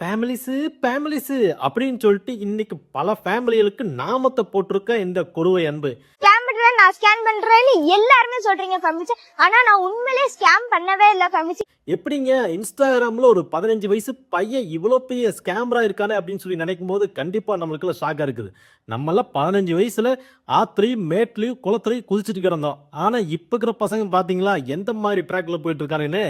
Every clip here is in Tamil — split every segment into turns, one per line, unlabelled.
ஃபேமிலிஸு அப்படின்னு சொல்லிட்டு இன்னைக்கு பல ஃபேமிலிகளுக்கு நாமத்தை போட்டிருக்க இந்த குருவை அன்பு.
ஸ்கேம் பண்றேன், நான் ஸ்கேம் பண்றேன்னு எல்லாருமே சொல்றீங்க ஃபேமிலிஸ். ஆனா நான் உண்மையிலேயே ஸ்கேம் பண்ணவே இல்லை ஃபேமிலிஸ்.
எப்படிங்க இன்ஸ்டாகிராம்ல ஒரு 15 வயசு பையன் இவ்வளோ பெரிய ஸ்கேமரா இருக்கானே அப்படின்னு சொல்லி நினைக்கும் போது கண்டிப்பா நம்மளுக்குள்ள ஷாக்கா இருக்குது. நம்மளாம் 15 வயசுல ஆத்துலையும் மேட்லையும் குளத்துலையும் குதிச்சுட்டு கிடந்தோம். ஆனா இப்ப இருக்கிற பசங்க பாத்தீங்களா எந்த மாதிரி ட்ராக்ல போயிட்டு இருக்காருன்னு.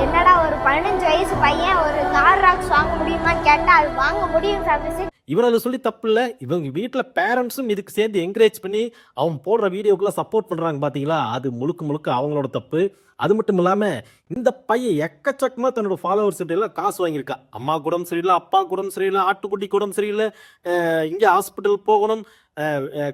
என்னடா ஒரு 15 வயசு பையன் ஒரு கார் ராக்ஸ் வாங்க முடியுமான்னு கேட்டா அது வாங்க முடியும் ஃபேமிலிஸ்.
இவனை சொல்லி தப்பு இல்லை, இவங்க வீட்டில் பேரண்ட்ஸும் இதுக்கு சேர்ந்து என்கரேஜ் பண்ணி அவன் போடுற வீடியோக்குள்ள சப்போர்ட் பண்ணுறாங்க பார்த்தீங்களா, அது முழுக்க முழுக்க அவங்களோட தப்பு. அது மட்டும் இல்லாமல் இந்த பையன் எக்கச்சக்கமாக தன்னோட ஃபாலோவர்ஸ் எல்லாம் காசு வாங்கியிருக்கா. அம்மா கூடம் சரியில்லை, அப்பா கூடம் சரியில்லை, ஆட்டுக்குட்டி கூடம் சரியில்லை, இங்கே ஹாஸ்பிட்டல் போகணும்,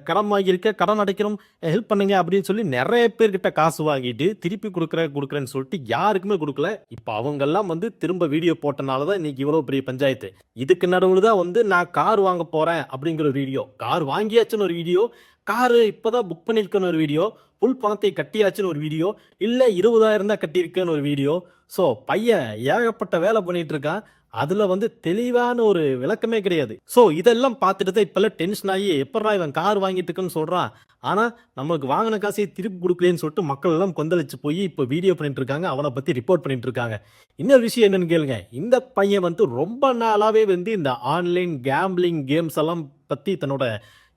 கடன் வாங்கியிருக்க, கடன் அடைக்கணும், ஹெல்ப் பண்ணுங்க அப்படின்னு சொல்லி நிறைய பேர்கிட்ட காசு வாங்கிட்டு திருப்பி கொடுக்குறேன்னு சொல்லிட்டு யாருக்குமே கொடுக்கல. இப்போ அவங்கெல்லாம் வந்து திரும்ப வீடியோ போட்டனால தான் இன்னைக்கு இவ்வளோ பெரிய பஞ்சாயத்து. இதுக்கு நடுவில் தான் வந்து நான் கார் வாங்க போகிறேன் அப்படிங்கிற ஒரு வீடியோ, கார் வாங்கியாச்சுன்னு ஒரு வீடியோ, காரு இப்போதான் புக் பண்ணியிருக்கேன்னு ஒரு வீடியோ, புல் பணத்தை கட்டியாச்சுன்னு ஒரு வீடியோ, இல்லை 20,000 தான் கட்டியிருக்கேன்னு ஒரு வீடியோ. ஸோ பையன் ஏகப்பட்ட வேலை பண்ணிட்டு இருக்கான். அதில் வந்து தெளிவான ஒரு விளக்கமே கிடையாது. ஸோ இதெல்லாம் பார்த்துட்டு தான் இப்போல்லாம் டென்ஷன் ஆகி எப்படா இவன் கார் வாங்கிட்டு இருக்குன்னு சொல்கிறான், ஆனால் நம்மளுக்கு வாங்கின காசையை திருப்பி கொடுக்கலன்னு சொல்லிட்டு மக்கள் எல்லாம் கொந்தளிச்சு போய் இப்போ வீடியோ பண்ணிட்டு இருக்காங்க, அவனை பற்றி ரிப்போர்ட் பண்ணிட்டு இருக்காங்க. இன்னொரு விஷயம் என்னன்னு கேளுங்க, இந்த பையன் வந்து ரொம்ப நாளாகவே வந்து இந்த ஆன்லைன் கேம்பிளிங் கேம்ஸ் எல்லாம் பற்றி தன்னோட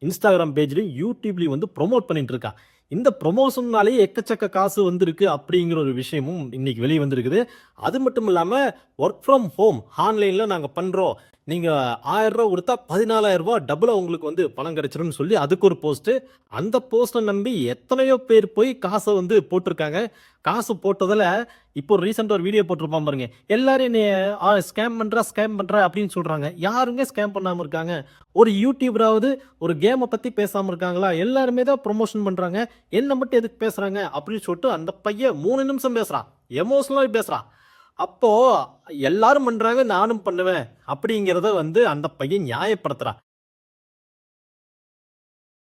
இன்ஸ்டாகிராம் பேஜ்லையும் யூடியூப்லையும் வந்து ப்ரொமோட் பண்ணிட்டு இருக்கான். இந்த ப்ரொமோஷன்னாலே எக்கச்சக்க காசு வந்திருக்கு அப்படிங்கிற ஒரு விஷயமும் இன்னைக்கு வெளியே வந்திருக்குது. அது மட்டும் இல்லாமல் ஒர்க் ஃப்ரம் ஹோம் ஆன்லைனில் நாங்கள் பண்ணுறோம், நீங்கள் 1000 ரூபா கொடுத்தா 14,000 ரூபா டபுளாக உங்களுக்கு வந்து பணம் கிடைச்சிரும்னு சொல்லி அதுக்கு ஒரு போஸ்ட்டு. அந்த போஸ்ட்டை நம்பி எத்தனையோ பேர் போய் காசை வந்து போட்டிருக்காங்க. காசு போட்டதில் இப்போ ரீசெண்டாக ஒரு வீடியோ போட்டிருப்பான் பாருங்க, எல்லாரும் நீ ஸ்கேம் பண்ணுறா அப்படின்னு சொல்கிறாங்க. யாருங்க ஸ்கேம் பண்ணாமல் இருக்காங்க? ஒரு யூடியூபராவது ஒரு கேமை பற்றி பேசாமல் இருக்காங்களா? எல்லாருமே தான் ப்ரொமோஷன் பண்ணுறாங்க, என்ன மட்டும் எதுக்கு பேசுகிறாங்க அப்படின்னு சொல்லிட்டு அந்த பையன் 3 நிமிஷம் பேசுகிறான், எமோஷனலாக பேசுகிறான். அப்போ எல்லாரும் பண்றாங்க நானும் பண்ணுவேன் அப்படிங்கிறத வந்து அந்த பையன் நியாயப்படுத்துறான்.